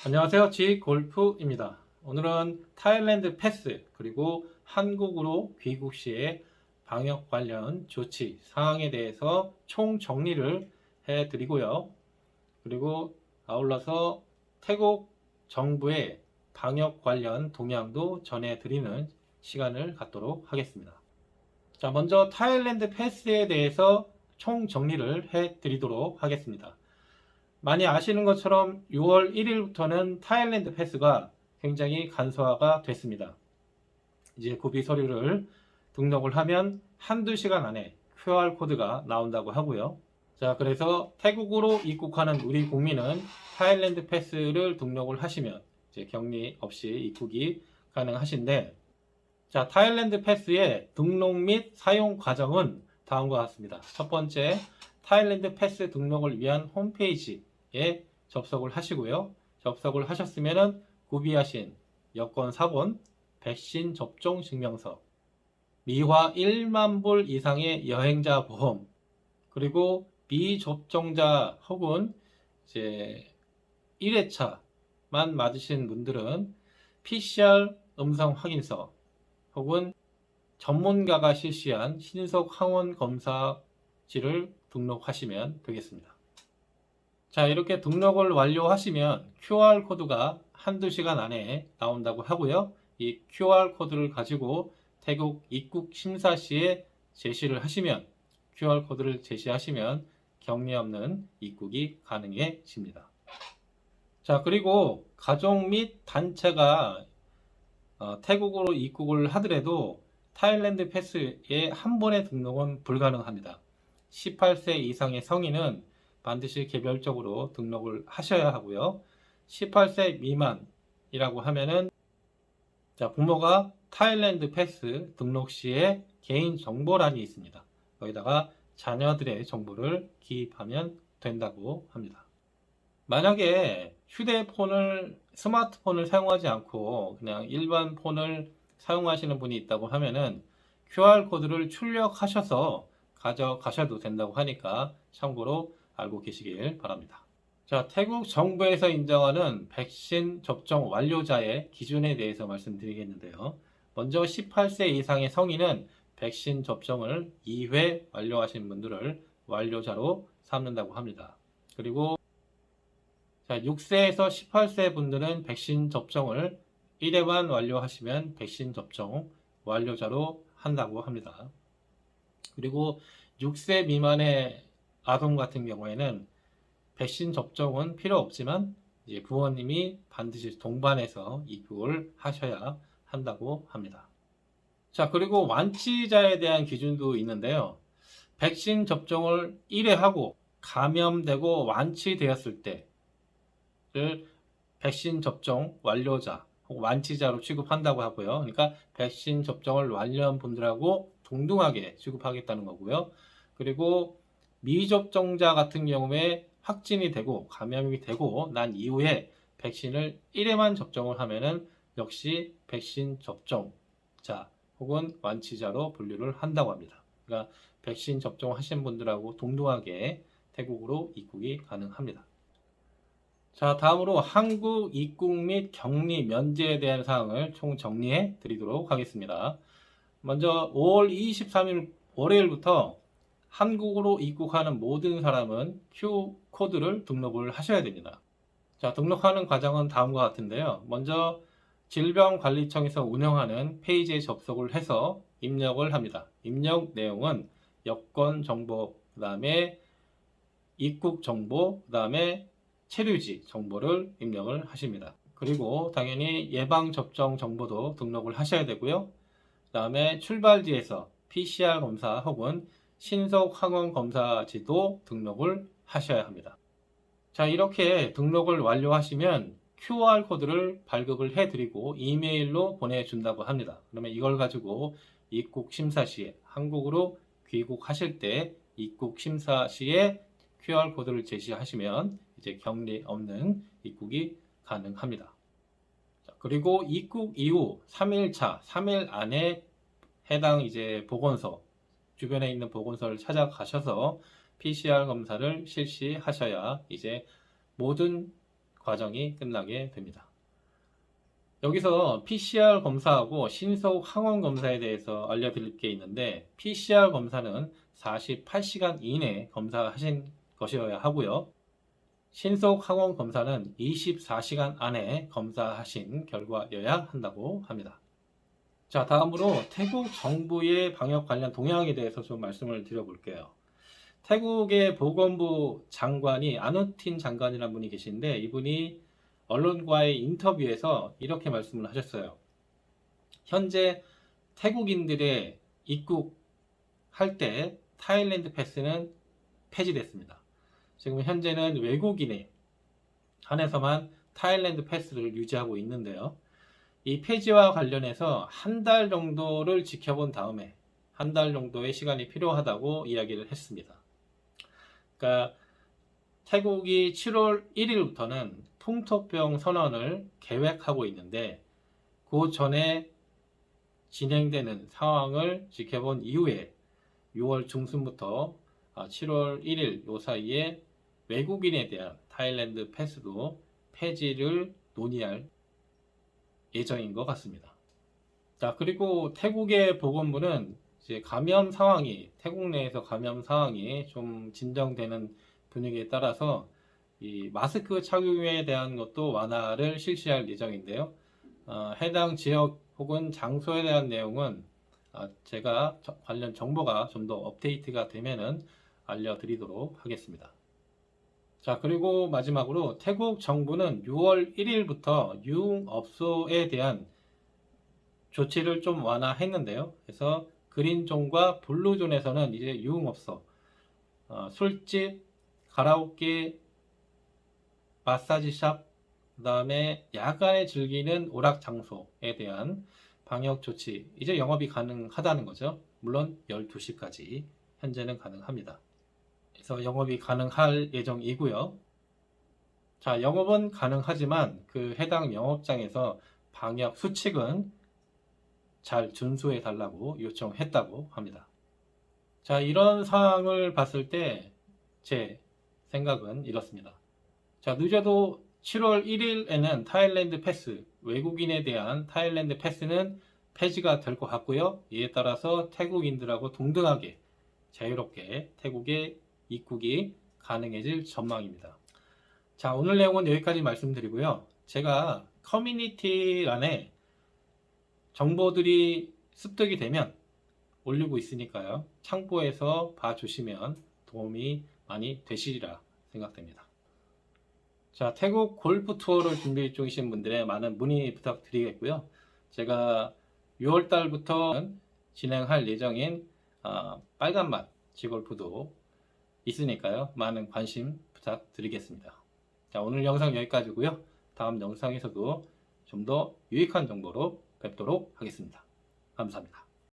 안녕하세요. 지골프입니다. 오늘은 타일랜드 패스 그리고 한국으로 귀국 시의 방역 관련 조치 사항에 대해서 총 정리를 해드리고요. 그리고 아울러서 태국 정부의 방역 관련 동향도 전해드리는 시간을 갖도록 하겠습니다. 자, 먼저 타일랜드 패스에 대해서 총 정리를 해드리도록 하겠습니다. 많이 아시는 것처럼 6월 1일부터는 타일랜드 패스가 굉장히 간소화가 됐습니다. 이제 구비 서류를 등록을 하면 한두 시간 안에 QR코드가 나온다고 하고요. 자, 그래서 태국으로 입국하는 우리 국민은 타일랜드 패스를 등록을 하시면 이제 격리 없이 입국이 가능하신데, 자, 타일랜드 패스의 등록 및 사용 과정은 다음과 같습니다. 첫 번째, 타일랜드 패스 등록을 위한 홈페이지에 접속을 하시고요. 접속을 하셨으면 구비하신 여권 사본, 백신 접종 증명서, 미화 1만 불 이상의 여행자 보험, 그리고 미접종자 혹은 이제 1회차만 맞으신 분들은 PCR 음성 확인서 혹은 전문가가 실시한 신속 항원 검사지를 등록하시면 되겠습니다. 자, 이렇게 등록을 완료하시면 QR코드가 한두 시간 안에 나온다고 하고요. 이 QR코드를 가지고 태국 입국 심사 시에 제시를 하시면, QR코드를 제시하시면 격리 없는 입국이 가능해집니다. 자, 그리고 가족 및 단체가 태국으로 입국을 하더라도 타일랜드 패스에 한 번의 등록은 불가능합니다. 18세 이상의 성인은 반드시 개별적으로 등록을 하셔야 하고요. 18세 미만이라고 하면은, 자, 부모가 타일랜드 패스 등록 시에 개인 정보란이 있습니다. 여기다가 자녀들의 정보를 기입하면 된다고 합니다. 만약에 스마트폰을 사용하지 않고 그냥 일반 폰을 사용하시는 분이 있다고 하면은 QR코드를 출력하셔서 가져가셔도 된다고 하니까 참고로 알고 계시길 바랍니다. 자, 태국 정부에서 인정하는 백신 접종 완료자의 기준에 대해서 말씀드리겠는데요. 먼저 18세 이상의 성인은 백신 접종을 2회 완료하신 분들을 완료자로 삼는다고 합니다. 그리고 자, 6세에서 18세 분들은 백신 접종을 1회만 완료하시면 백신 접종 완료자로 한다고 합니다. 그리고 6세 미만의 아동 같은 경우에는 백신 접종은 필요 없지만 이제 부모님이 반드시 동반해서 입국을 하셔야 한다고 합니다. 자, 그리고 완치자에 대한 기준도 있는데요. 백신 접종을 1회 하고 감염되고 완치되었을 때를 백신 접종 완료자 혹은 완치자로 취급한다고 하고요. 그러니까 백신 접종을 완료한 분들하고 동등하게 취급하겠다는 거고요. 그리고 미접종자 같은 경우에 확진이 되고 감염이 되고 난 이후에 백신을 1회만 접종을 하면은 역시 백신 접종자 혹은 완치자로 분류를 한다고 합니다. 그러니까 백신 접종하신 분들하고 동등하게 태국으로 입국이 가능합니다. 자, 다음으로 한국 입국 및 격리 면제에 대한 사항을 총 정리해 드리도록 하겠습니다. 먼저 5월 23일 월요일부터 한국으로 입국하는 모든 사람은 Q코드를 등록을 하셔야 됩니다. 자, 등록하는 과정은 다음과 같은데요. 먼저 질병관리청에서 운영하는 페이지에 접속을 해서 입력을 합니다. 입력 내용은 여권 정보, 그 다음에 입국 정보, 그 다음에 체류지 정보를 입력을 하십니다. 그리고 당연히 예방접종 정보도 등록을 하셔야 되고요. 그 다음에 출발지에서 PCR 검사 혹은 신속 항원 검사지도 등록을 하셔야 합니다. 자, 이렇게 등록을 완료하시면 QR코드를 발급을 해드리고 이메일로 보내준다고 합니다. 그러면 이걸 가지고 입국 심사 시에 한국으로 귀국하실 때 입국 심사 시에 QR코드를 제시하시면 이제 격리 없는 입국이 가능합니다. 자, 그리고 입국 이후 3일차, 3일 안에 해당 이제 보건소, 주변에 있는 보건소를 찾아가셔서 PCR 검사를 실시하셔야 이제 모든 과정이 끝나게 됩니다. 여기서 PCR 검사하고 신속 항원 검사에 대해서 알려드릴 게 있는데, PCR 검사는 48시간 이내 검사하신 것이어야 하고요. 신속 항원 검사는 24시간 안에 검사하신 결과여야 한다고 합니다. 자, 다음으로 태국 정부의 방역 관련 동향에 대해서 좀 말씀을 드려볼게요. 태국의 보건부 장관이 아누틴 장관이라는 분이 계신데, 이분이 언론과의 인터뷰에서 이렇게 말씀을 하셨어요. 현재 태국인들의 입국할 때 타일랜드 패스는 폐지됐습니다. 지금 현재는 외국인에 한해서만 타일랜드 패스를 유지하고 있는데요. 이 폐지와 관련해서 한 달 정도를 지켜본 다음에 한 달 정도의 시간이 필요하다고 이야기를 했습니다. 그러니까 태국이 7월 1일부터는 풍토병 선언을 계획하고 있는데, 그 전에 진행되는 상황을 지켜본 이후에 6월 중순부터 7월 1일 요 사이에 외국인에 대한 타일랜드 패스도 폐지를 논의할 예정인 것 같습니다. 자, 그리고 태국의 보건부는 이제 태국 내에서 감염 상황이 좀 진정되는 분위기에 따라서 이 마스크 착용에 대한 것도 완화를 실시할 예정인데요. 해당 지역 혹은 장소에 대한 내용은 제가 관련 정보가 좀 더 업데이트가 되면은 알려드리도록 하겠습니다. 자, 그리고 마지막으로 태국 정부는 6월 1일부터 유흥업소에 대한 조치를 좀 완화했는데요. 그래서 그린존과 블루존에서는 이제 유흥업소, 술집, 가라오케, 마사지샵, 그 다음에 야간에 즐기는 오락 장소에 대한 방역 조치, 이제 영업이 가능하다는 거죠. 물론 12시까지 현재는 가능합니다. 그래서 영업이 가능할 예정이고요. 자, 영업은 가능하지만 그 해당 영업장에서 방역 수칙은 잘 준수해 달라고 요청했다고 합니다. 자, 이런 상황을 봤을 때 제 생각은 이렇습니다. 자, 늦어도 7월 1일에는 타일랜드 패스, 외국인에 대한 타일랜드 패스는 폐지가 될 것 같고요. 이에 따라서 태국인들하고 동등하게 자유롭게 태국에 입국이 가능해질 전망입니다. 자, 오늘 내용은 여기까지 말씀드리고요. 제가 커뮤니티란에 정보들이 습득이 되면 올리고 있으니까요. 참고해서 봐주시면 도움이 많이 되시리라 생각됩니다. 자, 태국 골프 투어를 준비 중이신 분들의 많은 문의 부탁드리겠고요. 제가 6월 달부터 진행할 예정인 빨간맛 지골프도 있으니까요. 많은 관심 부탁드리겠습니다. 자, 오늘 영상 여기까지고요. 다음 영상에서도 좀 더 유익한 정보로 뵙도록 하겠습니다. 감사합니다.